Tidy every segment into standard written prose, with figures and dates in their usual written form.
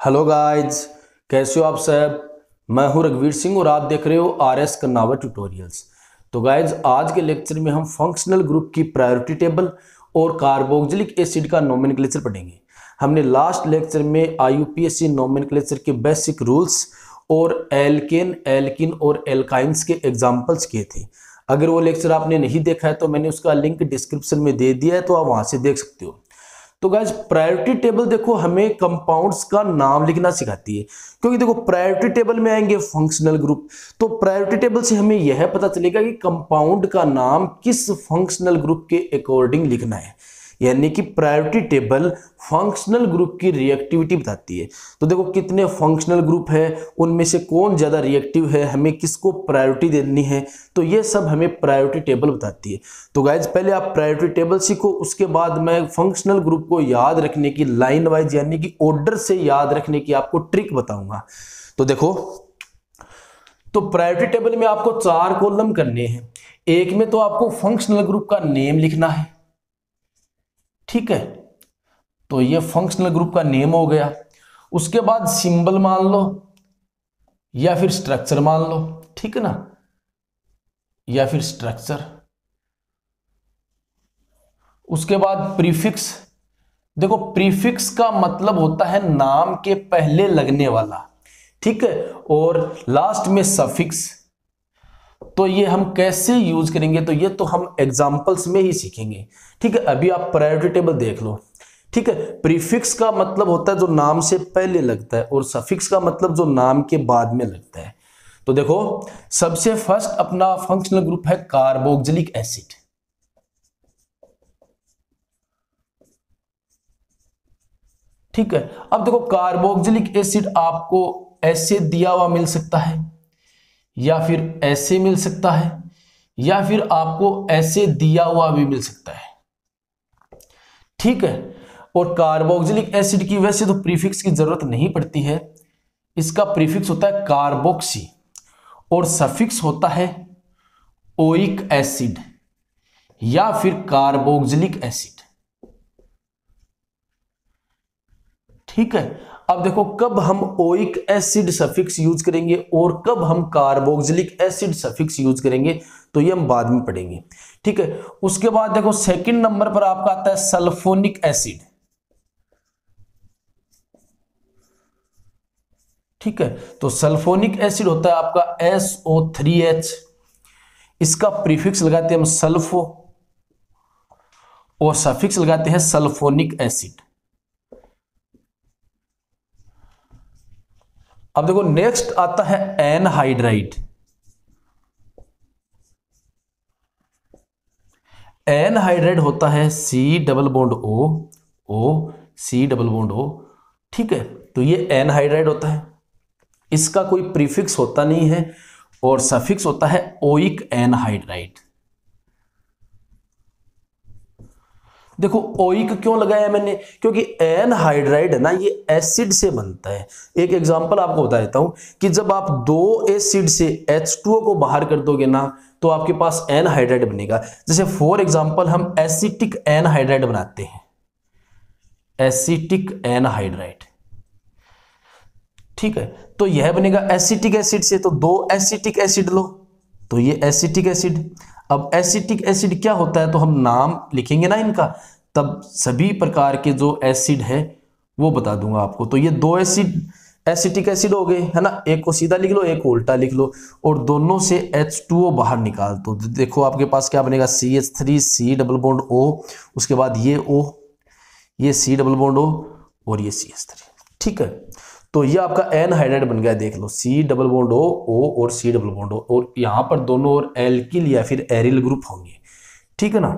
Hello guys, कैसे हो आप सब। मैं हूं रघुवीर सिंह और आप देख रहे हो RS कर्नावत ट्यूटोरियल्स। तो गाइज, आज के लेक्चर में हम फंक्शनल ग्रुप की प्रायोरिटी टेबल और कार्बोक्सिलिक एसिड का नोमेनक्लेचर पढ़ेंगे। हमने लास्ट लेक्चर में IUPAC नोमेनक्लेचर के बेसिक रूल्स और एल्केन, एल्किन और एल्काइंस के एग्जाम्पल्स किए थे। अगर वो लेक्चर आपने नहीं देखा है तो मैंने उसका लिंक डिस्क्रिप्शन में दे दिया है, तो आप वहां से देख सकते हो। तो गाइज, प्रायोरिटी टेबल देखो हमें कंपाउंड्स का नाम लिखना सिखाती है, क्योंकि देखो प्रायोरिटी टेबल में आएंगे फंक्शनल ग्रुप, तो प्रायोरिटी टेबल से हमें यह पता चलेगा कि कंपाउंड का नाम किस फंक्शनल ग्रुप के अकॉर्डिंग लिखना है। यानी कि प्रायोरिटी टेबल फंक्शनल ग्रुप की रिएक्टिविटी बताती है। तो देखो कितने फंक्शनल ग्रुप है, उनमें से कौन ज्यादा रिएक्टिव है, हमें किसको प्रायोरिटी देनी है, तो ये सब हमें प्रायोरिटी टेबल बताती है। तो गाइज, पहले आप प्रायोरिटी टेबल सीखो, उसके बाद मैं फंक्शनल ग्रुप को याद रखने की लाइन वाइज यानी कि ऑर्डर से याद रखने की आपको ट्रिक बताऊंगा। तो देखो, तो प्रायोरिटी टेबल में आपको 4 कॉलम करने हैं। एक में तो आपको फंक्शनल ग्रुप का नेम लिखना है, ठीक है, तो ये फंक्शनल ग्रुप का नेम हो गया। उसके बाद सिंबल मान लो या फिर स्ट्रक्चर मान लो, ठीक है ना, या फिर स्ट्रक्चर। उसके बाद प्रीफिक्स। देखो, प्रीफिक्स का मतलब होता है नाम के पहले लगने वाला, ठीक है, और लास्ट में सफिक्स। तो ये हम कैसे यूज करेंगे, तो ये तो हम एग्जांपल्स में ही सीखेंगे, ठीक है। अभी आप प्रायोरिटी टेबल देख लो, ठीक है। प्रीफिक्स का मतलब होता है जो नाम से पहले लगता है, और सफिक्स का मतलब जो नाम के बाद में लगता है। तो देखो, सबसे फर्स्ट अपना फंक्शनल ग्रुप है कार्बोक्सिलिक एसिड, ठीक है। अब देखो, कार्बोक्सिलिक एसिड आपको ऐसे दिया हुआ मिल सकता है, या फिर ऐसे मिल सकता है, या फिर आपको ऐसे दिया हुआ भी मिल सकता है, ठीक है। और कार्बोक्सिलिक एसिड की वैसे तो प्रीफिक्स की जरूरत नहीं पड़ती है, इसका प्रीफिक्स होता है कार्बोक्सी और सफिक्स होता है ओइक एसिड या फिर कार्बोक्सिलिक एसिड, ठीक है। अब देखो, कब हम ओइक एसिड सफिक्स यूज करेंगे और कब हम कार्बोक्सिलिक एसिड सफिक्स यूज करेंगे, तो ये हम बाद में पढ़ेंगे, ठीक है। उसके बाद देखो, सेकंड नंबर पर आपका आता है सल्फोनिक एसिड, ठीक है। तो सल्फोनिक एसिड होता है आपका SO3H, इसका प्रीफिक्स लगाते हैं हम सल्फो और सफिक्स लगाते हैं सल्फोनिक एसिड। अब देखो, नेक्स्ट आता है एनहाइड्राइड। एनहाइड्राइड होता है C double bond O C double bond O, ठीक है। तो ये एनहाइड्राइड होता है, इसका कोई प्रीफिक्स होता नहीं है और सफिक्स होता है ओइक एनहाइड्राइड। देखो, ओइक क्यों लगाया मैंने, क्योंकि एनहाइड्राइड है ना, ये एसिड से बनता है। एक एग्जांपल आपको बता देता हूं कि जब आप 2 एसिड से H2O को बाहर कर दोगे ना, तो आपके पास एनहाइड्राइड बनेगा। जैसे फॉर एग्जांपल हम एसिटिक एनहाइड्राइड बनाते हैं, एसिटिक एनहाइड्राइड, ठीक है। तो यह बनेगा एसिटिक एसिड से, तो 2 एसिटिक एसिड लो, तो ये एसिटिक एसिड। अब एसिटिक एसिड क्या होता है, तो हम नाम लिखेंगे ना इनका, तब सभी प्रकार के जो एसिड है वो बता दूंगा आपको। तो ये 2 एसिड एसिटिक एसिड हो गए, है ना, एक को सीधा लिख लो, एक को उल्टा लिख लो, और दोनों से H2O बाहर निकाल दो। तो देखो आपके पास क्या बनेगा, CH3 C double bond O, उसके बाद ये O, ये C डबल बॉन्ड O और ये CH3, ठीक है। तो ये आपका एनहाइड्राइड बन गया, देख लो, C डबल बॉन्ड O और C डबल बॉन्ड O, और यहां पर दोनों और एल्किल या फिर एरिल ग्रुप होंगे, ठीक है ना।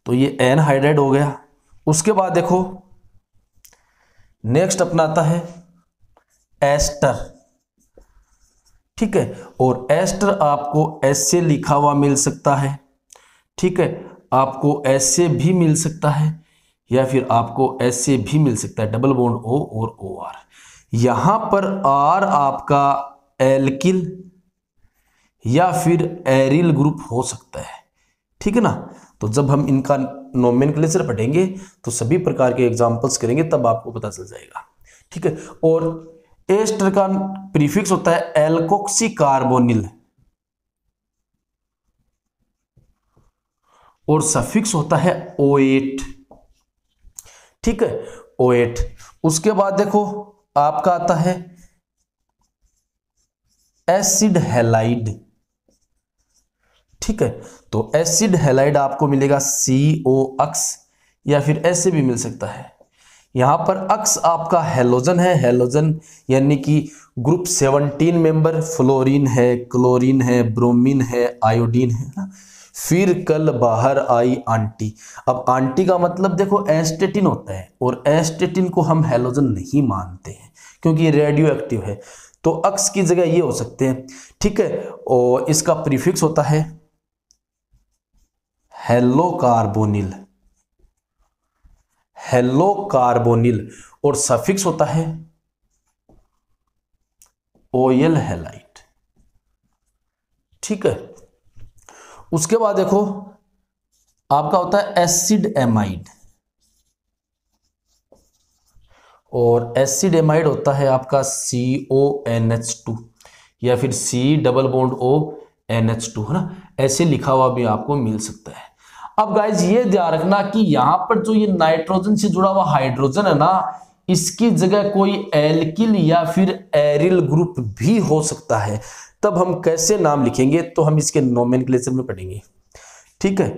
तो ये एनहाइड्राइड हो गया। उसके बाद देखो, नेक्स्ट अपना आता है एस्टर, ठीक है। और एस्टर आपको ऐसे लिखा हुआ मिल सकता है, ठीक है, आपको ऐसे भी मिल सकता है, या फिर आपको ऐसे भी मिल सकता है, डबल बॉन्ड O और OR। यहां पर R आपका एल्किल या फिर एरिल ग्रुप हो सकता है, ठीक है ना। तो जब हम इनका नोमेनक्लेचर पढ़ेंगे तो सभी प्रकार के एग्जांपल्स करेंगे, तब आपको पता चल जाएगा, ठीक है। और एस्टर का प्रीफिक्स होता है एल्कोक्सी कार्बोनिल और सफिक्स होता है O8, ठीक है, O8। उसके बाद देखो आपका आता है एसिड हैलाइड, ठीक है। तो एसिड हैलाइड आपको मिलेगा COX या फिर ऐसे भी मिल सकता है। यहां पर अक्स आपका हेलोजन है, हेलोजन यानी कि ग्रुप 17 मेंबर, फ्लोरीन है, क्लोरीन है, ब्रोमीन है, आयोडीन है ना। फिर कल बाहर आई आंटी। अब आंटी का मतलब देखो एस्टेटिन होता है और एस्टेटिन को हम हेलोजन नहीं मानते हैं क्योंकि ये रेडियो एक्टिव है, तो अक्स की जगह ये हो सकते हैं, ठीक है। और इसका प्रीफिक्स होता है हेलो कार्बोनिल, हेलो कार्बोनिल और सफिक्स होता है ओयल हैलाइड, ठीक है। उसके बाद देखो आपका होता है एसिड एमाइड और एसिड एमाइड होता है आपका CONH2 या फिर C+O NH2 है ना, ऐसे लिखा हुआ भी आपको मिल सकता है। अब गाइज ये ध्यान रखना कि यहां पर जो ये नाइट्रोजन से जुड़ा हुआ हाइड्रोजन है ना, इसकी जगह कोई एल्किल या फिर एरिल ग्रुप भी हो सकता है। तब हम कैसे नाम लिखेंगे तो हम इसके नोमेनक्लेचर में पढ़ेंगे, ठीक है।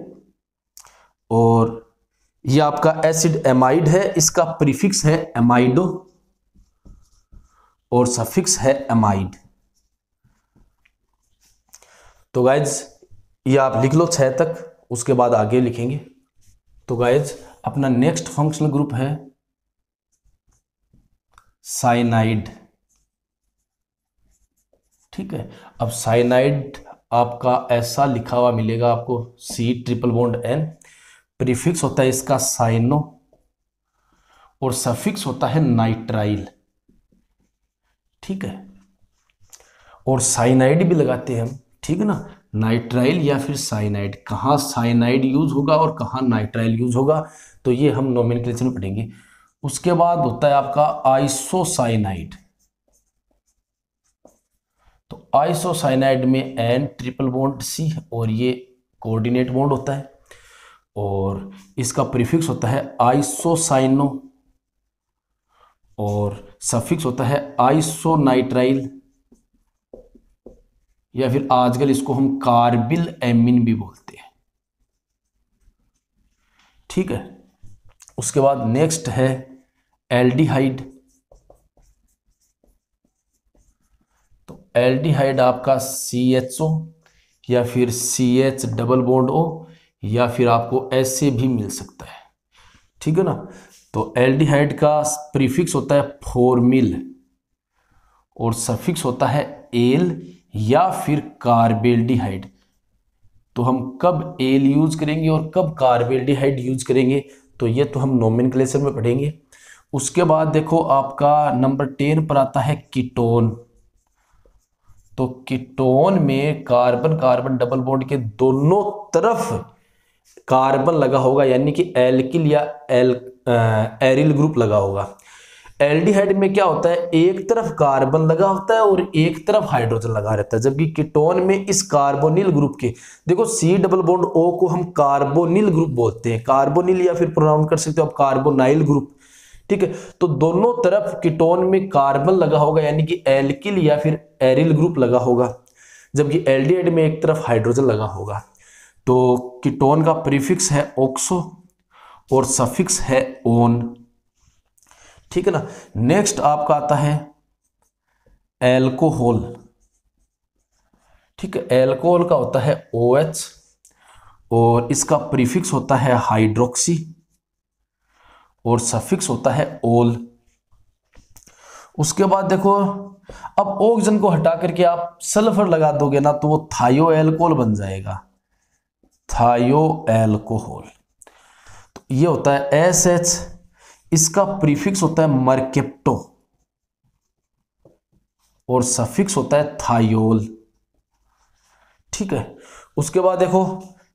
और ये आपका एसिड एमाइड है, इसका प्रीफिक्स है एमाइडो और सफिक्स है एमाइड। तो गाइज ये आप लिख लो 6 तक, उसके बाद आगे लिखेंगे। तो गाइज अपना नेक्स्ट फंक्शनल ग्रुप है साइनाइड, ठीक है। अब साइनाइड आपका ऐसा लिखा हुआ मिलेगा आपको C+N, प्रीफिक्स होता है इसका साइनो और सफिक्स होता है नाइट्राइल, ठीक है। और साइनाइड भी लगाते हैं हम, ठीक है ना, नाइट्राइल या फिर साइनाइड। कहाँ साइनाइड यूज होगा और कहाँ नाइट्राइल यूज होगा तो ये हम नोमेनक्लेचर में पढ़ेंगे। उसके बाद होता है आपका आइसोसाइनाइड। तो आइसोसाइनाइड में N+C और ये कोऑर्डिनेट बॉन्ड होता है और इसका प्रीफिक्स होता है आइसोसाइनो और सफिक्स होता है आइसोनाइट्राइल या फिर आजकल इसको हम कार्बिल एमिन भी बोलते हैं, ठीक है। उसके बाद नेक्स्ट है एल्डिहाइड। तो एल्डिहाइड आपका CHO या फिर CH+O या फिर आपको ऐसे भी मिल सकता है, ठीक है ना। तो एल्डिहाइड का प्रीफिक्स होता है फॉर्मिल और सफिक्स होता है एल या फिर कार्बेल्डिहाइड। तो हम कब एल यूज करेंगे और कब कार्बेल्डिहाइड यूज करेंगे तो ये तो हम नोमेनक्लेचर में पढ़ेंगे। उसके बाद देखो आपका नंबर 10 पर आता है कीटोन। तो कीटोन में कार्बन कार्बन डबल बॉन्ड के दोनों तरफ कार्बन लगा होगा यानी कि एल्किल या एरिल ग्रुप लगा होगा। एल्डिहाइड में क्या होता है, एक तरफ कार्बन लगा होता है और एक तरफ हाइड्रोजन लगा रहता है, जबकि कीटोन में इस कार्बोनिल ग्रुप के देखो C+O को हम कार्बोनिल ग्रुप बोलते हैं, कार्बोनिल या फिर प्रोनाउन कर सकते हो आप कार्बोनाइल ग्रुप, ठीक है। तो दोनों तरफ कीटोन में कार्बन लगा होगा यानी कि एल्किल या फिर एरिल ग्रुप लगा होगा, जबकि एल्डिहाइड में एक तरफ हाइड्रोजन लगा होगा। तो कीटोन का प्रीफिक्स है ऑक्सो और सफिक्स है ओन, ठीक है ना। नेक्स्ट आपका आता है एल्कोहल, ठीक है। एल्कोहल का होता है OH और इसका प्रीफिक्स होता है हाइड्रोक्सी और सफिक्स होता है ओल। उसके बाद देखो अब ऑक्सीजन को हटा करके आप सल्फर लगा दोगे ना तो वो थायो एल्कोहल बन जाएगा, थायो एल्कोहल। तो ये होता है SH, इसका प्रीफिक्स होता है मर्केप्टो और सफिक्स होता है थायोल, ठीक है। उसके बाद देखो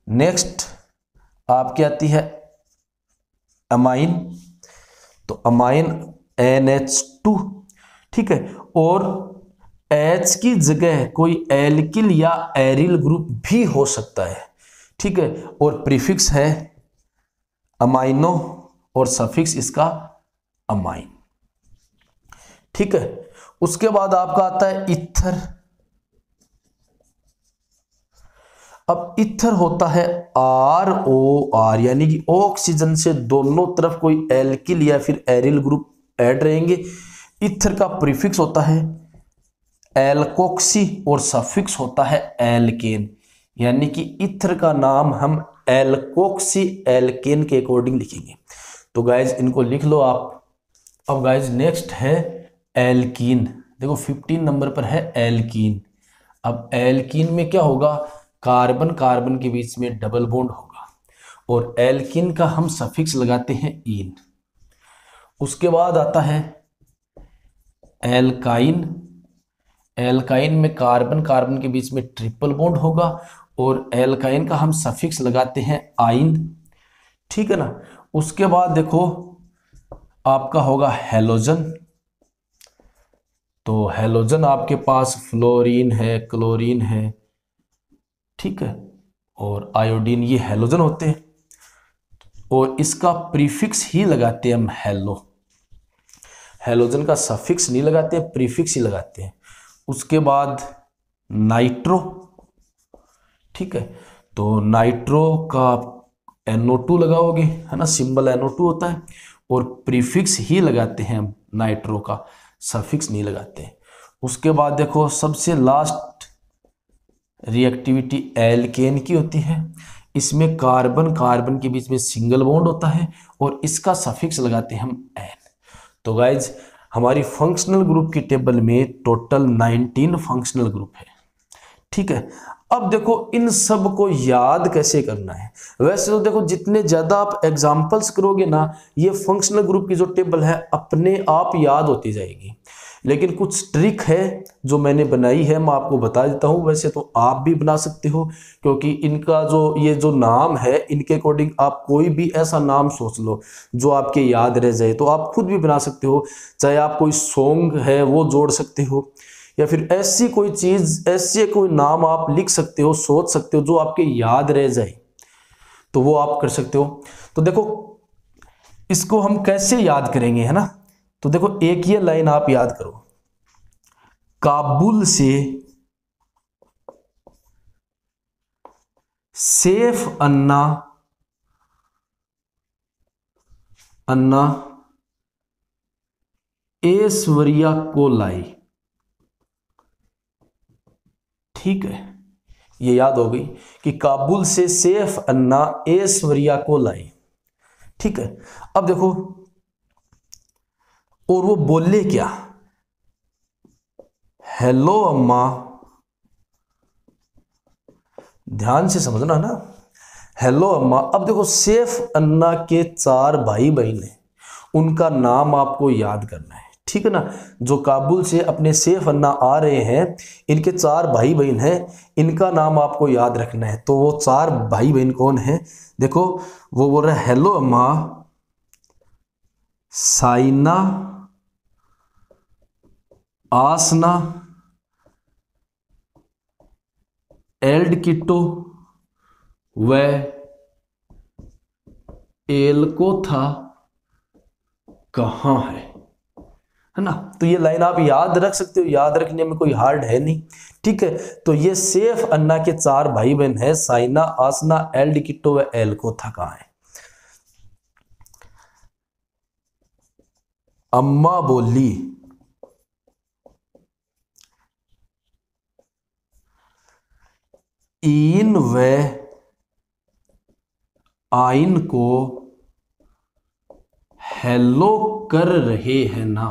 नेक्स्ट आपकी आती है अमाइन। तो अमाइन NH2 ठीक है। और H की जगह कोई एल्किल या एरिल ग्रुप भी हो सकता है, ठीक है। और प्रीफिक्स है अमाइनो और सफिक्स इसका अमाइन, ठीक है। उसके बाद आपका आता है ईथर। अब ईथर होता है ROR, यानी कि ऑक्सीजन से दोनों तरफ कोई एल्किल या फिर एरिल ग्रुप ऐड रहेंगे। ईथर का प्रीफिक्स होता है एल्कोक्सी और सफिक्स होता है एल्केन, यानी कि ईथर का नाम हम एल्कोक्सी एल्केन के अकॉर्डिंग लिखेंगे। तो गाइज इनको लिख लो आप। अब गाइज नेक्स्ट है एल्कीन। देखो 15 नंबर पर है एल्कीन। अब एल्कीन में क्या होगा, कार्बन कार्बन के बीच में डबल बॉन्ड होगा और एल्कीन का हम सफिक्स लगाते हैं इन। उसके बाद आता है एल्काइन। एल्काइन में कार्बन कार्बन के बीच में ट्रिपल बॉन्ड होगा और एल्काइन का हम सफिक्स लगाते हैं आइन, ठीक है ना। उसके बाद देखो आपका होगा हेलोजन। तो हेलोजन आपके पास फ्लोरीन है, क्लोरीन है, ठीक है, और आयोडीन, ये हेलोजन होते हैं और इसका प्रीफिक्स ही लगाते हैं हम हेलो। हेलोजन का सफिक्स नहीं लगाते, प्रीफिक्स ही लगाते हैं। उसके बाद नाइट्रो, ठीक है। तो नाइट्रो का NO2 लगाओगे, है ना, सिंबल NO2 होता है और प्रीफिक्स ही लगाते हैं हम नाइट्रो का, सफिक्स नहीं लगाते हैं। उसके बाद देखो सबसे लास्ट रिएक्टिविटी एल्केन की होती है। इसमें कार्बन कार्बन के बीच में सिंगल बॉन्ड होता है और इसका सफिक्स लगाते हैं हम एन। तो गाइज हमारी फंक्शनल ग्रुप की टेबल में टोटल 19 फंक्शनल ग्रुप है, ठीक है। अब देखो इन सब को याद कैसे करना है। वैसे तो देखो जितने ज्यादा आप एग्जाम्पल्स करोगे ना, ये फंक्शनल ग्रुप की जो टेबल है अपने आप याद होती जाएगी। लेकिन कुछ ट्रिक है जो मैंने बनाई है, मैं आपको बता देता हूँ। वैसे तो आप भी बना सकते हो, क्योंकि इनका जो ये जो नाम है इनके अकॉर्डिंग आप कोई भी ऐसा नाम सोच लो जो आपके याद रह जाए, तो आप खुद भी बना सकते हो। चाहे आप कोई सॉन्ग है वो जोड़ सकते हो, या फिर ऐसी कोई चीज, ऐसे कोई नाम आप लिख सकते हो, सोच सकते हो जो आपके याद रह जाए, तो वो आप कर सकते हो। तो देखो इसको हम कैसे याद करेंगे, है ना। तो देखो एक ये लाइन आप याद करो, काबुल से सेफ अन्ना अन्ना ऐश्वर्या को लाई, ठीक है। ये याद हो गई कि काबुल से सेफ अन्ना ऐश्वर्या को लाई, ठीक है। अब देखो और वो बोले क्या, हेलो अम्मा, ध्यान से समझना ना, हेलो अम्मा। अब देखो सेफ अन्ना के 4 भाई बहन हैं, उनका नाम आपको याद करना है, ठीक है ना। जो काबुल से अपने सेफ अन्ना आ रहे हैं, इनके 4 भाई बहन हैं, इनका नाम आपको याद रखना है। तो वो 4 भाई बहन कौन है, देखो वो बोल रहे हेलो अम्मा, साइना, आसना, एल्डकिटो व एल्कोथा कहाँ है ना। तो ये लाइन आप याद रख सकते हो, याद रखने में कोई हार्ड है नहीं, ठीक है। तो ये सेफ अन्ना के 4 भाई बहन है, साइना, आसना, एल्डकिटो व एल्कोथा कहाँ है। अम्मा बोली, इन व आइन को हेलो कर रहे हैं ना।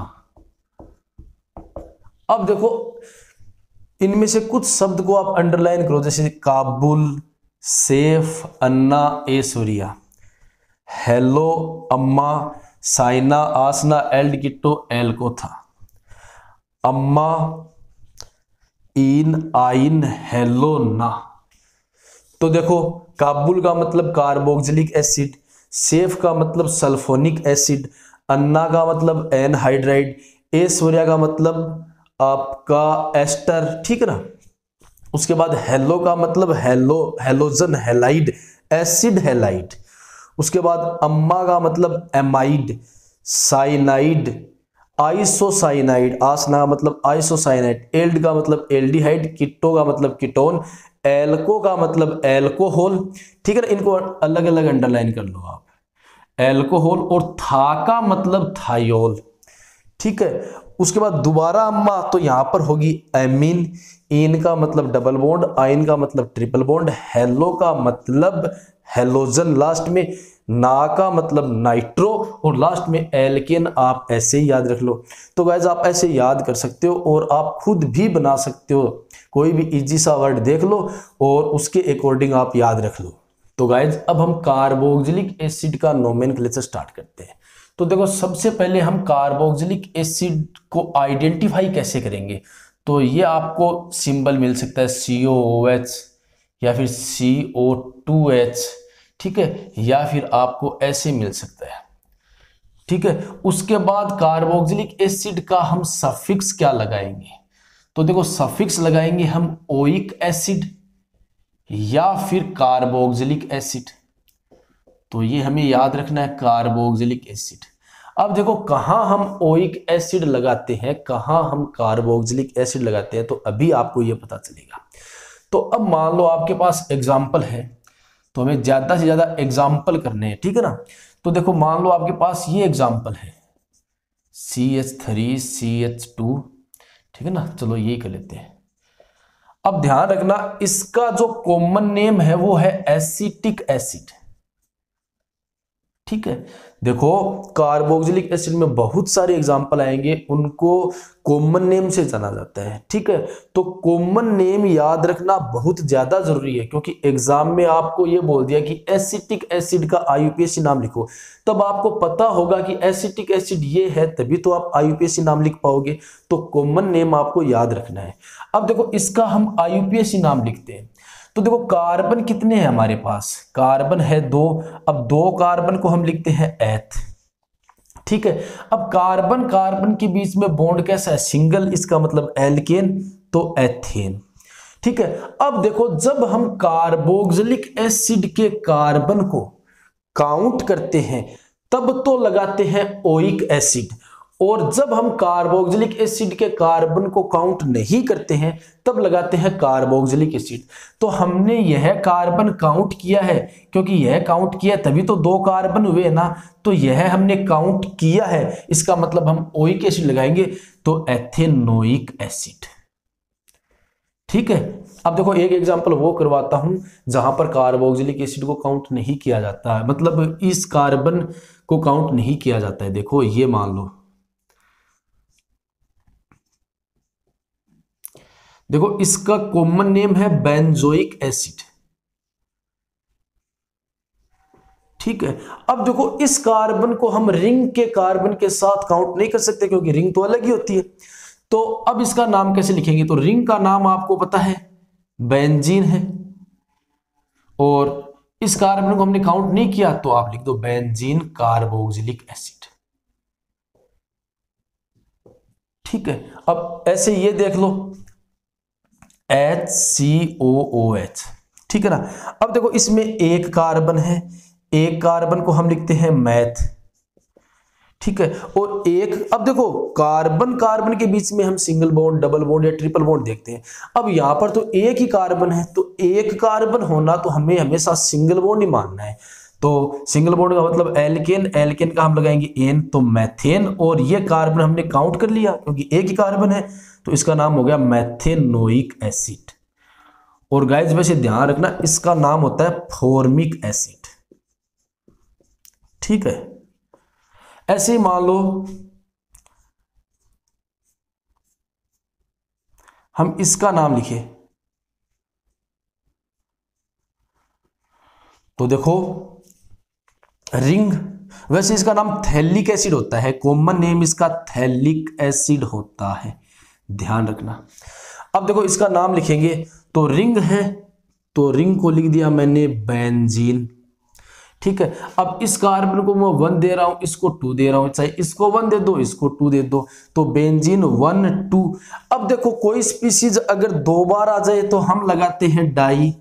अब देखो इनमें से कुछ शब्द को आप अंडरलाइन करो, जैसे काबुल, सेफ, अन्ना, ऐश्वर्या, हेलो, अम्मा, साइना, आसना, एल्डकिटो, एल्कोथा। अम्मा, इन, आइन, हेलो, ना। तो देखो काबुल का मतलब कार्बोक्सिलिक एसिड, सेफ का मतलब सल्फोनिक एसिड, अन्ना का मतलब एनहाइड्राइड, ऐश्वर्या का मतलब आपका एस्टर, ठीक है ना। उसके बाद हेलो का मतलब हेलोजन, हेलाइड, एसिड हेलाइड। उसके बाद अम्मा का मतलब एमाइड, साइनाइड, आइसोसाइनाइड, आसना का मतलब आइसोसाइनाइड, एल्ड का मतलब एल्डिहाइड, कीटो का मतलब कीटोन, एल्को का मतलब एल्कोहल, ठीक है ना। इनको अलग अलग अंडरलाइन कर लो आप, एल्कोहल। और था का मतलब थायोल, ठीक है। उसके बाद दोबारा अम्मा, तो यहां पर होगी एमीन, इन का मतलब डबल बॉन्ड, आइन का मतलब ट्रिपल बॉन्ड, हेलो का मतलब हेलोजन, लास्ट में ना का मतलब नाइट्रो, और लास्ट में एल्केन। आप ऐसे ही याद रख लो। तो गाइज आप ऐसे याद कर सकते हो और आप खुद भी बना सकते हो। कोई भी इजी सा वर्ड देख लो और उसके अकॉर्डिंग आप याद रख लो। तो गाइज अब हम कार्बोक्सिलिक एसिड का नोमेनक्लेचर स्टार्ट करते हैं। तो देखो सबसे पहले हम कार्बोक्सिलिक एसिड को आइडेंटिफाई कैसे करेंगे। तो ये आपको सिंबल मिल सकता है COOH या फिर CO2H, ठीक है, या फिर आपको ऐसे मिल सकता है, ठीक है। उसके बाद कार्बोक्सिलिक एसिड का हम सफिक्स क्या लगाएंगे। तो देखो सफिक्स लगाएंगे हम ओइक एसिड या फिर कार्बोक्सिलिक एसिड। तो ये हमें याद रखना है, कार्बोक्सिलिक एसिड। अब देखो कहाँ हम ओइक एसिड लगाते हैं, कहाँ हम कार्बोक्सिलिक एसिड लगाते हैं, तो अभी आपको ये पता चलेगा। तो अब मान लो आपके पास एग्जाम्पल है, तो हमें ज्यादा से ज्यादा एग्जाम्पल करने हैं, ठीक है ना। तो देखो मान लो आपके पास ये एग्जाम्पल है CH3CH2, ठीक है ना। चलो यही कर लेते हैं। अब ध्यान रखना इसका जो कॉमन नेम है वो है एसिटिक एसिड, ठीक है। देखो कार्बोक्सिलिक एसिड में बहुत सारे एग्जाम्पल आएंगे, उनको कॉमन नेम से जाना जाता है, ठीक है। तो कॉमन नेम याद रखना बहुत ज्यादा जरूरी है, क्योंकि एग्जाम में आपको ये बोल दिया कि एसिटिक एसिड का IUPAC नाम लिखो, तब आपको पता होगा कि एसिटिक एसिड ये है, तभी तो आप IUPAC नाम लिख पाओगे। तो कॉमन नेम आपको याद रखना है। अब देखो इसका हम IUPAC नाम लिखते हैं। तो देखो कार्बन कितने हैं हमारे पास, कार्बन है 2। अब 2 कार्बन को हम लिखते हैं एथ, ठीक है। अब कार्बन कार्बन के बीच में बॉन्ड कैसा है, सिंगल, इसका मतलब एल्केन, तो एथेन, ठीक है। अब देखो जब हम कार्बोक्सिलिक एसिड के कार्बन को काउंट करते हैं तब तो लगाते हैं ओइक एसिड, और जब हम कार्बोक्सिलिक एसिड के कार्बन को काउंट नहीं करते हैं तब लगाते हैं कार्बोक्सिलिक एसिड। तो हमने यह कार्बन काउंट किया है, क्योंकि यह काउंट किया तभी तो 2 कार्बन हुए ना, तो यह हमने काउंट किया है, इसका मतलब हम ओइक एसिड लगाएंगे, तो एथेनोइक एसिड, ठीक है। अब देखो एक एग्जांपल वो करवाता हूं जहां पर कार्बोक्सिलिक एसिड को काउंट नहीं किया जाता है, मतलब इस कार्बन को काउंट नहीं किया जाता है। देखो ये मान लो, देखो इसका कॉमन नेम है बेंजोइक एसिड, ठीक है। अब देखो इस कार्बन को हम रिंग के कार्बन के साथ काउंट नहीं कर सकते, क्योंकि रिंग तो अलग ही होती है। तो अब इसका नाम कैसे लिखेंगे, तो रिंग का नाम आपको पता है बेंजीन है, और इस कार्बन को हमने काउंट नहीं किया, तो आप लिख दो बेंजीन कार्बोक्सिलिक एसिड, ठीक है। अब ऐसे ये देख लो HCOOH, ठीक है ना। अब देखो इसमें एक कार्बन है, एक कार्बन को हम लिखते हैं मैथ, ठीक है। और एक, अब देखो कार्बन कार्बन के बीच में हम सिंगल बॉन्ड, डबल बॉन्ड या ट्रिपल बॉन्ड देखते हैं। अब यहां पर तो एक ही कार्बन है, तो एक कार्बन होना तो हमें हमेशा सिंगल बॉन्ड ही मानना है। तो सिंगल बॉन्ड का मतलब एल्केन, एल्केन का हम लगाएंगे एन, तो मैथेन, और ये कार्बन हमने काउंट कर लिया क्योंकि एक ही कार्बन है, तो इसका नाम हो गया मैथेनोइक एसिड। और गाइस वैसे ध्यान रखना इसका नाम होता है फॉर्मिक एसिड, ठीक है। ऐसे ही मान लो हम इसका नाम लिखे, तो देखो रिंग, वैसे इसका नाम थैलिक एसिड होता है, कॉमन नेम इसका थैलिक एसिड होता है, ध्यान रखना। अब देखो इसका नाम लिखेंगे, तो रिंग है, तो रिंग को लिख दिया मैंने बेंजीन, ठीक है, अब इस कार्बन को मैं 1 दे रहा हूं, इसको 2 दे रहा हूं, चाहे इसको 1 दे दो, इसको 2 दे दो, तो बेंजीन 1 2। अब देखो कोई स्पीसीज अगर 2 बार आ जाए तो हम लगाते हैं डाई।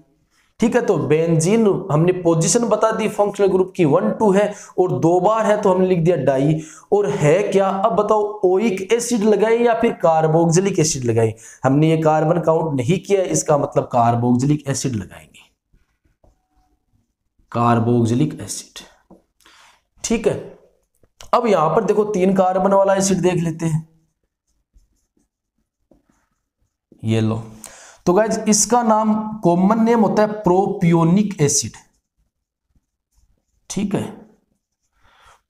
ठीक है, तो बेंजीन हमने पोजीशन बता दी फंक्शनल ग्रुप की 1 2 है और 2 बार है तो हमने लिख दिया डाई। और है क्या, अब बताओ ओइक एसिड लगाए या फिर कार्बोक्सिलिक एसिड लगाए। हमने ये कार्बन काउंट नहीं किया, इसका मतलब कार्बोक्सिलिक एसिड लगाएंगे, कार्बोक्सिलिक एसिड। ठीक है, अब यहां पर देखो 3 कार्बन वाला एसिड देख लेते हैं, ये लो। तो गाइज इसका नाम कॉमन नेम होता है प्रोपियोनिक एसिड। ठीक है,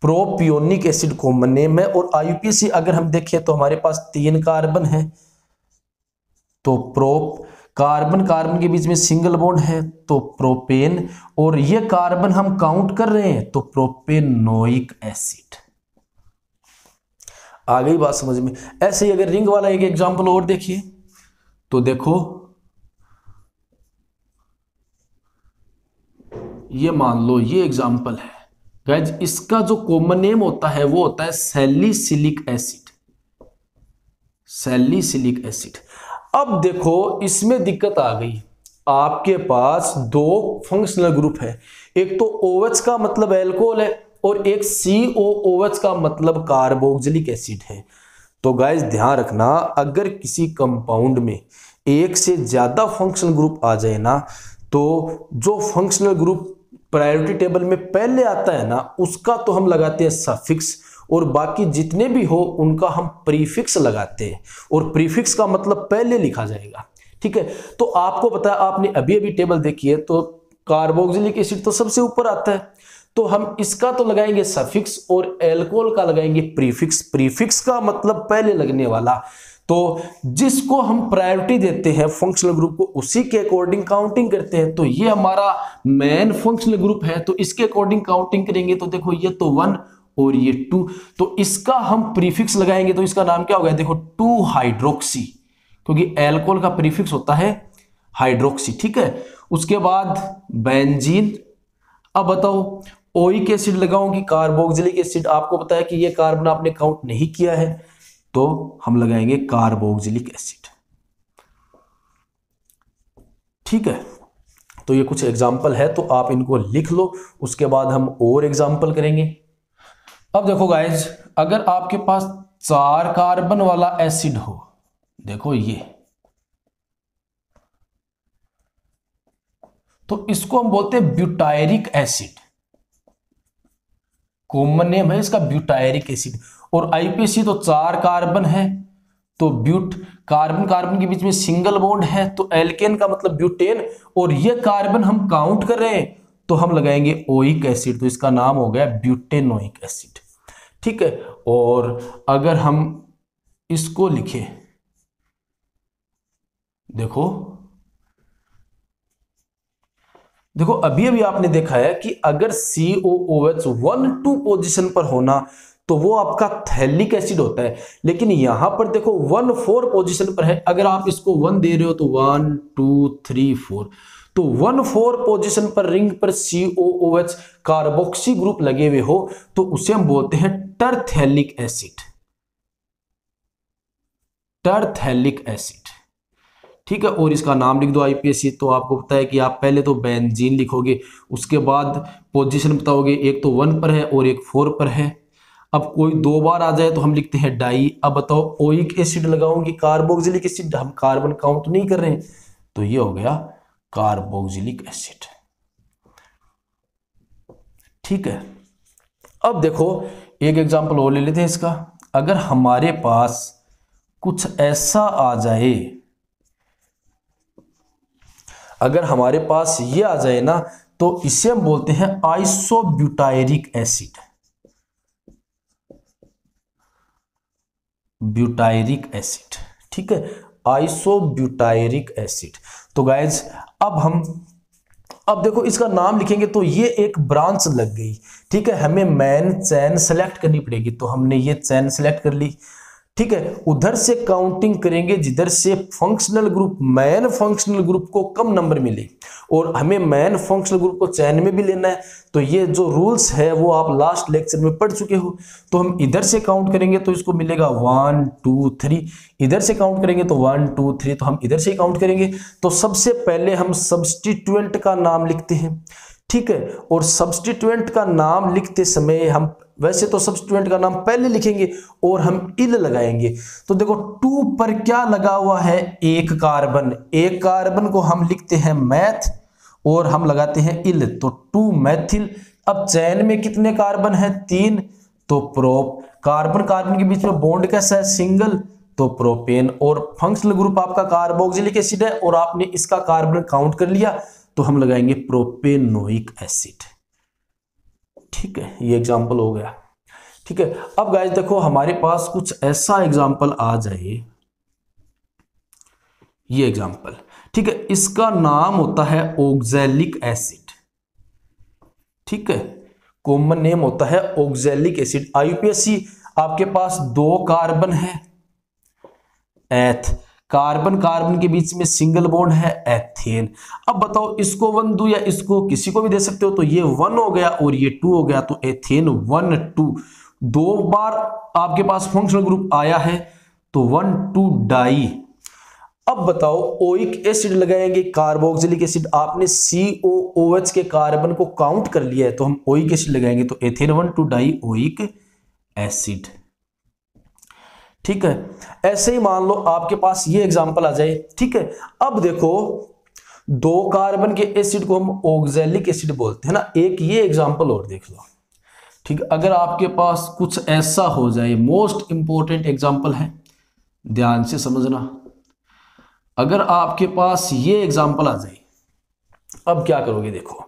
प्रोपियोनिक एसिड कॉमन नेम है। और आईयूपीएसी अगर हम देखें तो हमारे पास 3 कार्बन है, तो प्रोप कार्बन कार्बन के बीच में सिंगल बॉन्ड है तो प्रोपेन, और ये कार्बन हम काउंट कर रहे हैं तो प्रोपेनोइक एसिड। आ गई बात समझ में। ऐसे ही अगर रिंग वाला एक एग्जांपल और देखिए तो देखो, ये मान लो ये एग्जांपल है गाइज, इसका जो कॉमन नेम होता है वो होता है सैलिसिलिक एसिड, सैलिसिलिक एसिड। अब देखो इसमें दिक्कत आ गई, आपके पास 2 फंक्शनल ग्रुप है, एक तो OH का मतलब एल्कोहल है और एक COOH का मतलब कार्बोक्सिलिक एसिड है। तो गाइज ध्यान रखना, अगर किसी कंपाउंड में एक से ज्यादा फंक्शनल ग्रुप आ जाए ना, तो जो फंक्शनल ग्रुप प्रायोरिटी टेबल में पहले आता है ना, उसका तो हम लगाते हैं सफिक्स, और बाकी जितने भी हो उनका हम प्रीफिक्स लगाते हैं, और प्रीफिक्स का मतलब पहले लिखा जाएगा। ठीक है, तो आपको पता है, आपने अभी अभी टेबल देखी है, तो कार्बोक्सिलिक एसिड तो सबसे ऊपर आता है, तो हम इसका तो लगाएंगे सफिक्स और एल्कोहल का लगाएंगे प्रीफिक्स। प्रीफिक्स का मतलब पहले लगने वाला, तो जिसको हम प्रायोरिटी देते हैं फंक्शनल ग्रुप को, उसी के अकॉर्डिंग काउंटिंग करते हैं। तो ये हमारा मेन फंक्शनल ग्रुप है, तो इसके अकॉर्डिंग काउंटिंग करेंगे। तो देखो ये तो 1 और ये 2, तो इसका हम प्रीफिक्स लगाएंगे, तो इसका नाम क्या होगा, देखो 2 हाइड्रोक्सी, क्योंकि एल्कोहल का प्रीफिक्स होता है हाइड्रोक्सी। ठीक है, उसके बाद बेंजीन। अब बताओ ओइक एसिड लगाऊं कि कार्बोक्सिलिक एसिड, आपको पता है कि ये कार्बन आपने काउंट नहीं किया है, तो हम लगाएंगे कार्बोक्सिलिक एसिड। ठीक है, तो ये कुछ एग्जाम्पल है, तो आप इनको लिख लो, उसके बाद हम और एग्जाम्पल करेंगे। अब देखो गाइज, अगर आपके पास 4 कार्बन वाला एसिड हो, देखो ये, तो इसको हम बोलते हैं ब्यूटायरिक एसिड, कॉमन नेम है इसका ब्यूटायरिक एसिड। और आईपीसी तो 4 कार्बन है, तो ब्यूट कार्बन कार्बन के बीच में सिंगल बॉन्ड है, तो एल्केन का मतलब ब्यूटेन, और ये कार्बन हम काउंट कर रहे हैं तो हम लगाएंगे ओइक एसिड, तो इसका नाम हो गया ब्यूटेनोइक एसिड। ठीक है, और अगर हम इसको लिखें, देखो अभी अभी आपने देखा है कि अगर COOH 1 2 पोजीशन पर होना तो वो आपका थैलिक एसिड होता है, लेकिन यहां पर देखो 1 4 पोजीशन पर है। अगर आप इसको 1 दे रहे हो तो 1 2 3 4, तो 1 4 पोजीशन पर रिंग पर COOH कार्बोक्सी ग्रुप लगे हुए हो तो उसे हम बोलते हैं टरथैलिक एसिड, टरथैलिक एसिड। ठीक है, और इसका नाम लिख दो आईपीएसी। तो आपको पता है कि आप पहले तो बेंजीन लिखोगे, उसके बाद पोजीशन बताओगे, एक तो 1 पर है और एक 4 पर है। अब कोई 2 बार आ जाए तो हम लिखते हैं डाई। अब बताओ ओइक एसिड लगाऊंगी कार्बोक्सिलिक एसिड, हम कार्बन काउंट नहीं कर रहे हैं, तो ये हो गया कार्बोक्सिलिक एसिड। ठीक है, अब देखो एक एग्जांपल और ले लेते हैं इसका। अगर हमारे पास कुछ ऐसा आ जाए, अगर हमारे पास ये आ जाए ना, तो इसे हम बोलते हैं आइसोब्यूटायरिक एसिड, ब्यूटायरिक एसिड। ठीक है, आइसोब्यूटायरिक एसिड। तो गाइज अब देखो इसका नाम लिखेंगे तो ये एक ब्रांच लग गई। ठीक है, हमें मेन चैन सेलेक्ट करनी पड़ेगी, तो हमने ये चैन सेलेक्ट कर ली। ठीक है, उधर से काउंटिंग करेंगे जिधर से functional group, main functional group को कम नंबर मिले, और हमें मेन फंक्शनल ग्रुप को चयन में भी लेना है। तो ये जो रूल्स है वो आप लास्ट लेक्चर में पढ़ चुके हो। तो हम इधर से काउंट करेंगे तो इसको मिलेगा 1 2 3, इधर से काउंट करेंगे तो 1 2 3, तो हम इधर से ही काउंट करेंगे। तो सबसे पहले हम सब्स्टिट्यूएंट का नाम लिखते हैं, ठीक है, और सब्स्टिट्यूएंट का नाम लिखते समय हम वैसे तो सब्स्टिट्यूएंट का नाम पहले लिखेंगे और हम इल लगाएंगे। तो देखो 2 पर क्या लगा हुआ है, एक कार्बन, एक कार्बन को हम लिखते हैं मैथ और हम लगाते हैं इल, तो 2 मैथिल। अब चैन में कितने कार्बन है, 3, तो प्रोप, कार्बन कार्बन के बीच में बॉन्ड कैसा है, सिंगल, तो प्रोपेन, और फंक्शनल ग्रुप आपका कार्बोक्सिलिक एसिड है और आपने इसका कार्बन काउंट कर लिया तो हम लगाएंगे प्रोपेनोइक एसिड। ठीक है, ये एग्जांपल हो गया। ठीक है, अब गाइस देखो हमारे पास कुछ ऐसा एग्जांपल आ जाए, ये एग्जांपल, ठीक है, इसका नाम होता है ऑक्सैलिक एसिड। ठीक है, कॉमन नेम होता है ऑक्सैलिक एसिड। आईयूपीएससी आपके पास 2 कार्बन है, एथ, कार्बन कार्बन के बीच में सिंगल बॉन्ड है, एथेन। अब बताओ इसको 1 दूं या इसको किसी को भी दे सकते हो, तो ये 1 हो गया और ये 2 हो गया, तो एथेन 1 2, 2 बार आपके पास फंक्शनल ग्रुप आया है तो 1 2 डाई। अब बताओ ओइक एसिड लगाएंगे, कार्बोक्सिलिक एसिड, आपने COOH के कार्बन को काउंट कर लिया है तो हम ओइक एसिड लगाएंगे, तो एथेन 1 2 डाई ओइक एसिड। ठीक है, ऐसे ही मान लो आपके पास ये एग्जांपल आ जाए। ठीक है, अब देखो 2 कार्बन के एसिड को हम ऑक्सैलिक एसिड बोलते हैं ना। एक ये एग्जांपल और देख लो। ठीक, अगर आपके पास कुछ ऐसा हो जाए, मोस्ट इंपॉर्टेंट एग्जांपल है, ध्यान से समझना। अगर आपके पास ये एग्जांपल आ जाए, अब क्या करोगे, देखो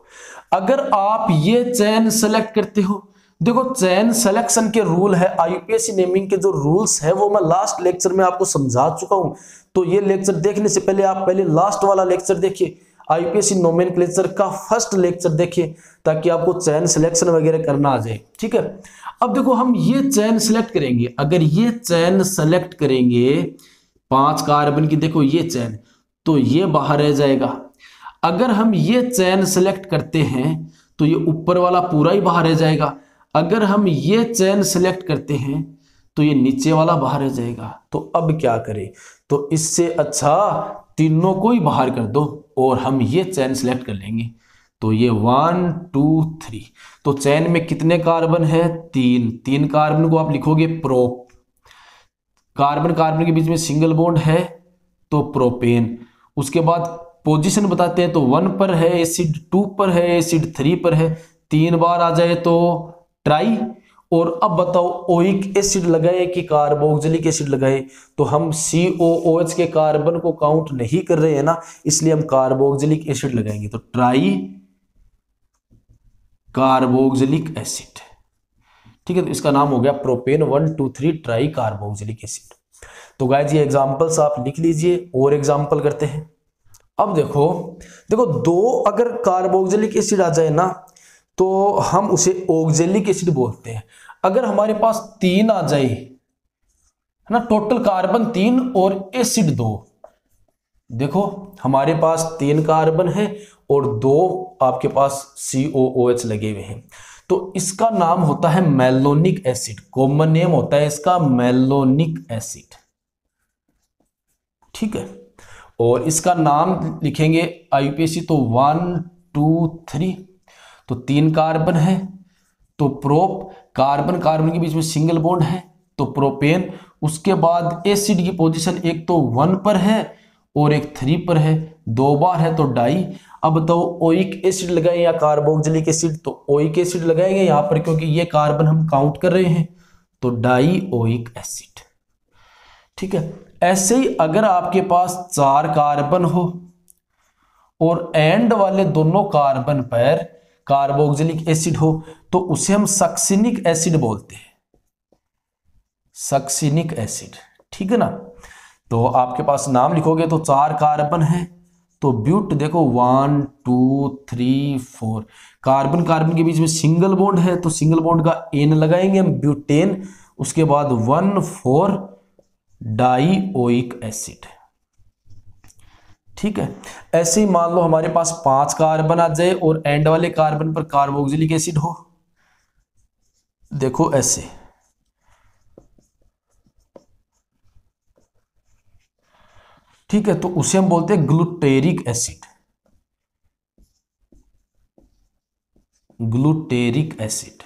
अगर आप ये चेन सेलेक्ट करते हो, देखो चेन सिलेक्शन के रूल है, आईयूपीएससी नेमिंग के जो रूल्स है वो मैं लास्ट लेक्चर में आपको समझा चुका हूं। तो ये लेक्चर देखने से पहले आप पहले लास्ट वाला लेक्चर देखिए, आईयूपीएससी नोमेनक्लेचर का फर्स्ट लेक्चर देखिए, ताकि आपको चेन सिलेक्शन वगैरह करना आ जाए। ठीक है, अब देखो हम ये चेन सिलेक्ट करेंगे, अगर ये चेन सेलेक्ट करेंगे 5 कार्बन की, देखो ये चेन, तो ये बाहर रह जाएगा। अगर हम ये चेन सेलेक्ट करते हैं तो ये ऊपर वाला पूरा ही बाहर रह जाएगा। अगर हम ये चेन सेलेक्ट करते हैं तो ये नीचे वाला बाहर रह जाएगा। तो अब क्या करें, तो इससे अच्छा तीनों को ही बाहर कर दो और हम ये चेन सेलेक्ट कर लेंगे। तो ये 1 2 3, तो चेन में कितने कार्बन है, 3 कार्बन को आप लिखोगे प्रोप, कार्बन कार्बन के बीच में सिंगल बॉन्ड है तो प्रोपेन। उसके बाद पोजीशन बताते हैं, तो 1 पर है एसिड, 2 पर है एसिड, 3 पर है, 3 बार आ जाए तो ट्राई। और अब बताओ ओइक एसिड लगाए कि कार्बोक्सिलिक एसिड लगाए, तो हम COOH के कार्बन को काउंट नहीं कर रहे हैं ना, इसलिए हम कार्बोक्सिलिक एसिड लगाएंगे, तो ट्राई कार्बोक्सिलिक एसिड। ठीक है, तो इसका नाम हो गया प्रोपेन 1 2 3 ट्राई कार्बोक्सिलिक एसिड। तो गाइस ये एग्जांपल्स आप लिख लीजिए और एग्जांपल करते हैं। अब देखो 2 अगर कार्बोक्सिलिक एसिड आ जाए ना तो हम उसे ऑक्सैलिक एसिड बोलते हैं। अगर हमारे पास 3 आ जाए, है ना, टोटल कार्बन 3 और एसिड 2, देखो हमारे पास 3 कार्बन है और 2 आपके पास COOH लगे हुए हैं, तो इसका नाम होता है मेलोनिक एसिड। कॉमन नेम होता है इसका मेलोनिक एसिड। ठीक है, और इसका नाम लिखेंगे आईयूपीएससी, तो 1 2 3, तो 3 कार्बन है तो प्रोप, कार्बन कार्बन के बीच में सिंगल बॉन्ड है तो प्रोपेन। उसके बाद एसिड की पोजीशन एक तो 1 पर है और एक 3 पर है, 2 बार है तो डाई। अब बताओ ओइक एसिड लगाएं या कार्बोक्सिलिक एसिड, तो ओइक एसिड लगाएंगे यहां पर क्योंकि ये कार्बन हम काउंट कर रहे हैं, तो डाई ओइक एसिड। ठीक है, ऐसे ही अगर आपके पास 4 कार्बन हो और एंड वाले दोनों कार्बन पर कार्बोक्सिलिक एसिड हो तो उसे हम सक्सिनिक एसिड बोलते हैं, सक्सिनिक एसिड। ठीक है ना, तो आपके पास नाम लिखोगे तो 4 कार्बन है तो ब्यूट, देखो 1 2 3 4, कार्बन कार्बन के बीच में सिंगल बॉन्ड है तो सिंगल बॉन्ड का एन लगाएंगे हम, ब्यूटेन। उसके बाद 1 4 डाइओइक एसिड। ठीक है, ऐसे ही मान लो हमारे पास 5 कार्बन आ जाए और एंड वाले कार्बन पर कार्बोक्सिलिक एसिड हो, देखो ऐसे, ठीक है, तो उसे हम बोलते हैं ग्लूटेरिक एसिड, ग्लूटेरिक एसिड।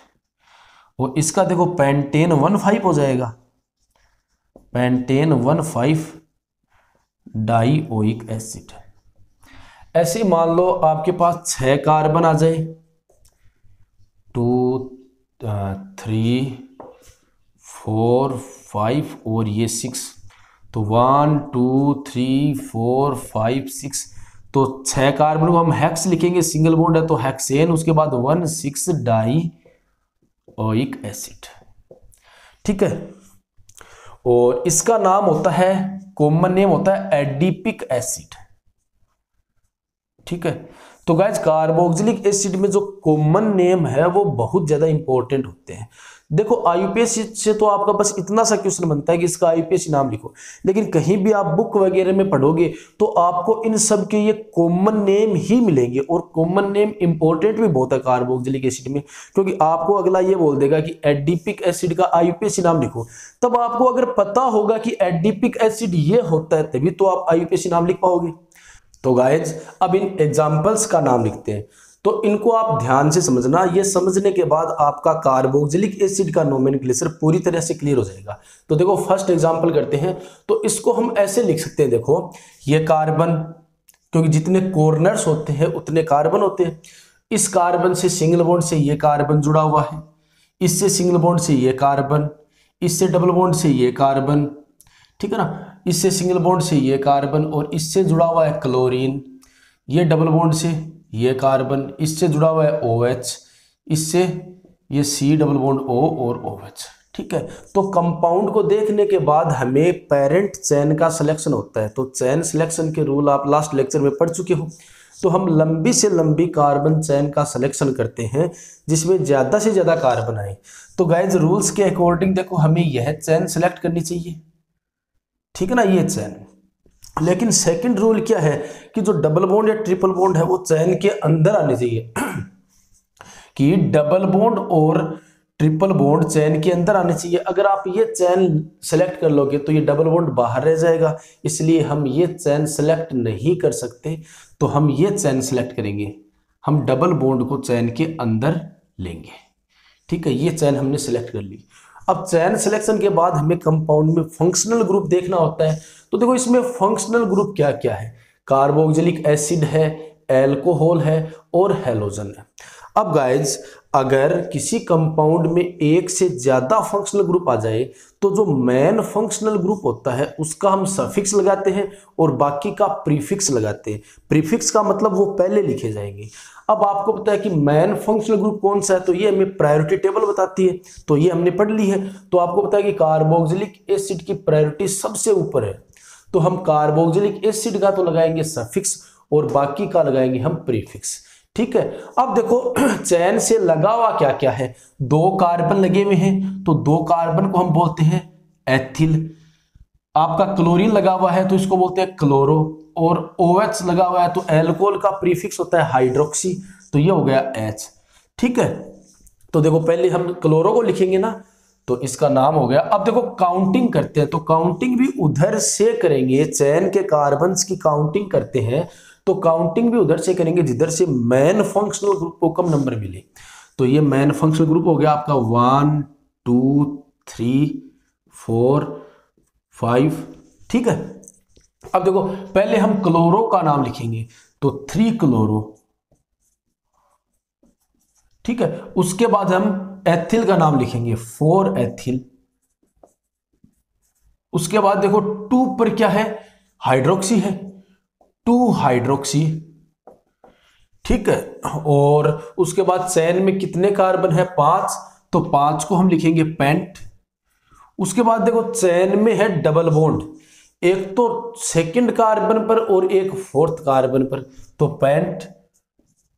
और इसका देखो पेंटेन 1,5 हो जाएगा, पेंटेन 1,5 डाइओइक एसिड। ऐसे ही मान लो आपके पास 6 कार्बन आ जाए, 2 3 4 5 और ये 6, तो 1 2 3 4 5 6, तो 6 कार्बन को हम हेक्स लिखेंगे, सिंगल बॉन्ड है तो हेक्सेन, उसके बाद 1,6 डाइओइक एसिड। ठीक है, और इसका नाम होता है, कॉमन नेम होता है एडिपिक एसिड। ठीक है, तो गाइज कार्बोक्सिलिक एसिड में जो कॉमन नेम है वो बहुत ज्यादा इंपॉर्टेंट होते हैं। देखो आईयूपीएससी से तो आपका बस इतना सा क्वेश्चन बनता है कि इसका आईयूपीएससी नाम लिखो, लेकिन कहीं भी आप बुक वगैरह में पढ़ोगे तो आपको इन सब के ये कॉमन नेम ही मिलेंगे, और कॉमन नेम इंपॉर्टेंट भी बहुत है कार्बोक्सिलिक एसिड में, क्योंकि आपको अगला ये बोल देगा कि एडिपिक एसिड का आईयूपीएससी नाम लिखो, तब आपको अगर पता होगा कि एडिपिक एसिड ये होता है तभी तो आप आईयूपीएससी नाम लिख पाओगे। तो गाइज अब इन एग्जाम्पल्स का नाम लिखते हैं, तो इनको आप ध्यान से समझना, ये समझने के बाद आपका कार्बोक्सिलिक एसिड का नोमेनक्लेचर पूरी तरह से क्लियर हो जाएगा। तो देखो फर्स्ट एग्जांपल करते हैं, तो इसको हम ऐसे लिख सकते हैं, देखो ये कार्बन, क्योंकि जितने कॉर्नर्स होते हैं उतने कार्बन होते हैं, इस कार्बन से सिंगल बॉन्ड से ये कार्बन जुड़ा हुआ है, इससे सिंगल बॉन्ड से ये कार्बन, इससे डबल बॉन्ड से ये कार्बन, ठीक है ना, इससे सिंगल बॉन्ड से ये कार्बन, और इससे जुड़ा हुआ है क्लोरीन, ये डबल बॉन्ड से ये कार्बन, इससे जुड़ा हुआ है OH, इससे ये C डबल बॉन्ड O और OH। ठीक है, तो कंपाउंड को देखने के बाद हमें पेरेंट चेन का सिलेक्शन होता है, तो चेन सिलेक्शन के रूल आप लास्ट लेक्चर में पढ़ चुके हो। तो हम लंबी से लंबी कार्बन चेन का सिलेक्शन करते हैं जिसमें ज्यादा से ज्यादा कार्बन आए। तो गाइज रूल्स के अकॉर्डिंग देखो हमें यह चेन सिलेक्ट करनी चाहिए, ठीक है ना, ये चेन। लेकिन सेकंड रूल क्या है कि जो डबल बॉन्ड या ट्रिपल बॉन्ड है वो चेन के अंदर आने चाहिए कि डबल बॉन्ड और ट्रिपल बॉन्ड चेन के अंदर आने चाहिए। अगर आप ये चेन सेलेक्ट कर लोगे तो ये डबल बॉन्ड बाहर रह जाएगा, इसलिए हम ये चेन सेलेक्ट नहीं कर सकते। तो हम ये चेन सेलेक्ट करेंगे, हम डबल बॉन्ड को चेन के अंदर लेंगे। ठीक है, ये चेन हमने सेलेक्ट कर ली। अब चेन सिलेक्शन के बाद हमें कंपाउंड में फंक्शनल ग्रुप देखना होता है। तो देखो इसमें फंक्शनल ग्रुप क्या क्या है, कार्बोक्सिलिक एसिड है, एल्कोहल है और हैलोजन है। अब गाइज अगर किसी कंपाउंड में एक से ज्यादा फंक्शनल ग्रुप आ जाए तो जो मेन फंक्शनल ग्रुप होता है उसका हम सफिक्स लगाते हैं और बाकी का प्रीफिक्स लगाते हैं। प्रीफिक्स का मतलब वो पहले लिखे जाएंगे। अब आपको पता है कि मेन फंक्शनल ग्रुप कौन सा है, तो ये हमें प्रायोरिटी टेबल बताती है, तो ये हमने पढ़ ली है। तो आपको पता है कि कार्बोक्सिलिक एसिड की प्रायोरिटी सबसे ऊपर है, तो हम कार्बोक्सिलिक एसिड का तो लगाएंगे सफिक्स और बाकी का लगाएंगे हम प्रीफिक्स। ठीक है, अब देखो चैन से लगा हुआ क्या क्या है, 2 कार्बन लगे हुए हैं तो 2 कार्बन को हम बोलते हैं एथिल। आपका क्लोरीन लगा हुआ है तो इसको बोलते हैं क्लोरो, और OH लगा हुआ है तो एल्कोहल का प्रीफिक्स होता है हाइड्रोक्सी, तो ये हो गया H। ठीक है, तो देखो पहले हम क्लोरो को लिखेंगे ना, तो इसका नाम हो गया। अब देखो काउंटिंग करते हैं, तो काउंटिंग भी उधर से करेंगे, चैन के कार्बन्स की काउंटिंग करते हैं तो काउंटिंग भी उधर से करेंगे जिधर से मेन फंक्शनल ग्रुप को कम नंबर मिले। तो ये मेन फंक्शनल ग्रुप हो गया आपका 1 2 3 4 5। ठीक है, अब देखो पहले हम क्लोरो का नाम लिखेंगे तो 3 क्लोरो। ठीक है, उसके बाद हम एथिल का नाम लिखेंगे 4 एथिल। उसके बाद देखो 2 पर क्या है, हाइड्रोक्सी है, 2 हाइड्रोक्सी। ठीक है, और उसके बाद चैन में कितने कार्बन है, 5, तो 5 को हम लिखेंगे पेंट। उसके बाद देखो चैन में है डबल बॉन्ड, एक तो सेकंड कार्बन पर और एक 4th कार्बन पर, तो पेंट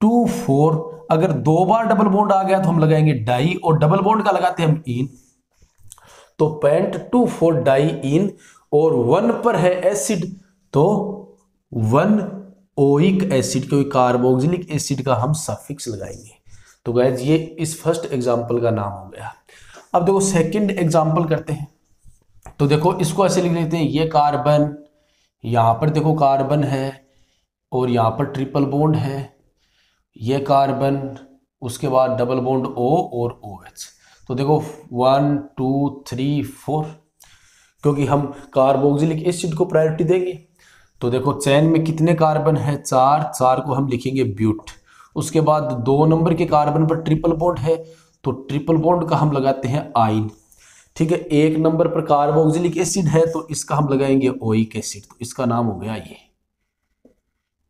2 4। अगर 2 बार डबल बॉन्ड आ गया तो हम लगाएंगे डाई, और डबल बॉन्ड का लगाते हैं हम इन, तो पेंट 2 4 डाई इन। और 1 पर है एसिड तो 1 ओइक एसिड, क्योंकि कार्बोक्सिलिक एसिड का हम सफिक्स लगाएंगे। तो गाइज ये इस फर्स्ट एग्जाम्पल का नाम हो गया। अब देखो सेकंड एग्जाम्पल करते हैं। तो देखो इसको ऐसे लिख लेते हैं, ये कार्बन, यहाँ पर देखो कार्बन है और यहाँ पर ट्रिपल बॉन्ड है, ये कार्बन, उसके बाद डबल बॉन्ड O और OH। तो देखो 1 2 3 4, क्योंकि हम कार्बोक्सिलिक एसिड को प्रायोरिटी देंगे। तो देखो चैन में कितने कार्बन है, 4, 4 को हम लिखेंगे ब्यूट। उसके बाद 2 नंबर के कार्बन पर ट्रिपल बॉन्ड है तो ट्रिपल बॉन्ड का हम लगाते हैं आइन। ठीक है, 1 नंबर पर कार्बोक्सिलिक एसिड है तो इसका हम लगाएंगे ओइक एसिड, तो इसका नाम हो गया ये।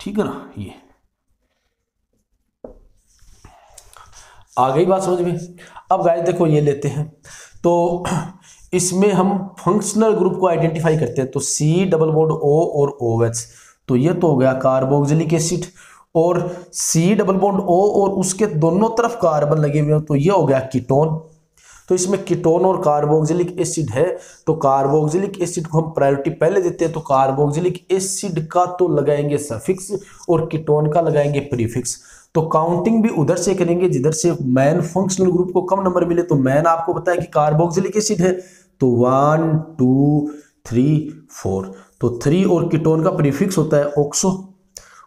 ठीक है ना, ये आ गई बात समझ में। अब गाइस देखो ये लेते हैं, तो इसमें हम फंक्शनल ग्रुप को आइडेंटिफाई करते हैं। तो C डबल बॉन्ड O और OH, तो ये तो हो गया कार्बोक्सिलिक एसिड, और C डबल बॉन्ड O और उसके दोनों तरफ कार्बन लगे हुए हैं तो ये हो गया कीटोन। तो इसमें कीटोन और कार्बोक्सिलिक एसिड है, तो कार्बोक्सिलिक एसिड को हम प्रायोरिटी पहले देते हैं, तो कार्बोक्सिलिक एसिड का तो लगाएंगे सफिक्स और कीटोन का लगाएंगे प्रीफिक्स। तो काउंटिंग भी उधर से करेंगे जिधर से मैन फंक्शनल ग्रुप को कम नंबर मिले। तो मैन आपको पता है कि कार्बोक्सिलिक एसिड है, तो 1 2 3 4, तो 3 और कीटोन का प्रीफिक्स होता है ऑक्सो।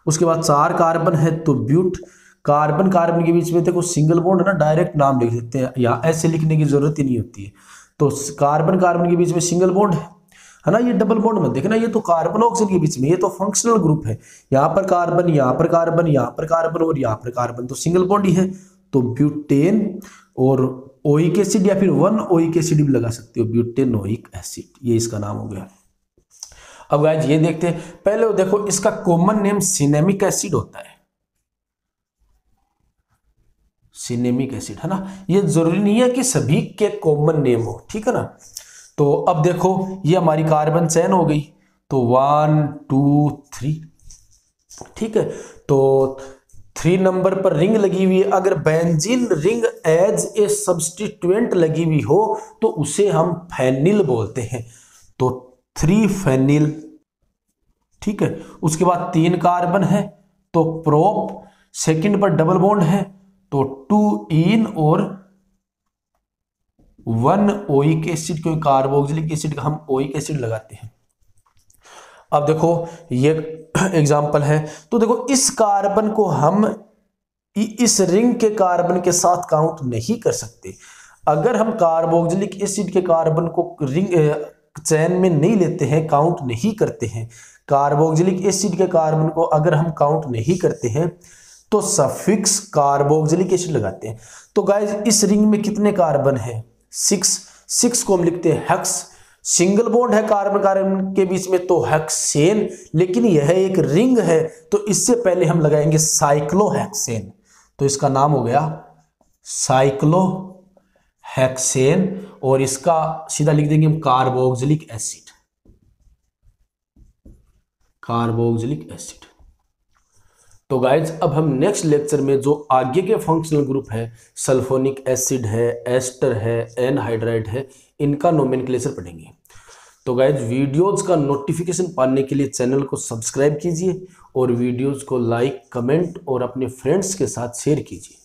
उसके बाद 4 कार्बन है तो ब्यूट। कार्बन कार्बन के बीच में देखो सिंगल बॉन्ड है ना, डायरेक्ट नाम लिख देते हैं, या ऐसे लिखने की जरूरत ही नहीं होती है। तो कार्बन कार्बन के बीच में सिंगल बॉन्ड है ना, ये डबल बॉन्ड मत देखना, ये तो कार्बन ऑक्सीजन के बीच में, ये तो फंक्शनल ग्रुप है। यहाँ पर कार्बन, यहाँ पर कार्बन, यहाँ पर कार्बन और यहाँ पर कार्बन, तो सिंगल बॉन्ड ही है। तो ब्यूटेन और ओइक एसिड या फिर 1 ओइक एसिड भी लगा सकते हो, ब्यूटेनोइक एसिड, ये इसका नाम हो गया। अब गाइस ये देखते हैं, पहले देखो इसका कॉमन नेम सिनेमिक एसिड होता है, सिनेमिक एसिड है ना, ये जरूरी नहीं है कि सभी के कॉमन नेम हो, ठीक है ना। तो अब देखो ये हमारी कार्बन चैन हो गई, तो 1 2 3, ठीक है। तो 3 नंबर पर रिंग लगी हुई है, अगर benzene ring as a substituent लगी हुई हो तो उसे हम फेनिल बोलते हैं, तो 3 फेनिल, ठीक है। उसके बाद 3 कार्बन है तो प्रोप, सेकंड पर डबल बॉन्ड है तो 2 इन और 1 ओइक एसिड, क्योंकि कार्बोक्सिलिक एसिड का हम ओइक एसिड लगाते हैं। अब देखो ये एग्जांपल है, तो देखो इस कार्बन को हम इस रिंग के कार्बन के साथ काउंट नहीं कर सकते। अगर हम कार्बोक्सिलिक एसिड के कार्बन को रिंग चैन में नहीं लेते हैं, काउंट नहीं करते हैं, कार्बोक्सिलिक एसिड के कार्बन को अगर हम काउंट नहीं करते हैं तो सफिक्स कार्बोक्सिलिक एसिड लगाते हैं। तो गाइस इस रिंग में कितने कार्बन है, 6 को हम लिखते हैं हेक्स। सिंगल बॉन्ड है कार्बन कार्बन के बीच में तो हेक्सेन, लेकिन यह एक रिंग है तो इससे पहले हम लगाएंगे साइक्लोहेक्सेन, तो इसका नाम हो गया साइक्लोहेक्सेन, और इसका सीधा लिख देंगे हम कार्बोक्सिलिक एसिड, कार्बोक्सिलिक एसिड। तो गाइज अब हम नेक्स्ट लेक्चर में जो आगे के फंक्शनल ग्रुप है, सल्फोनिक एसिड है, एस्टर है, एनहाइड्राइड है, इनका नोमेनक्लेचर पढ़ेंगे। तो गाइज वीडियोज का नोटिफिकेशन पाने के लिए चैनल को सब्सक्राइब कीजिए और वीडियोज को लाइक, कमेंट और अपने फ्रेंड्स के साथ शेयर कीजिए।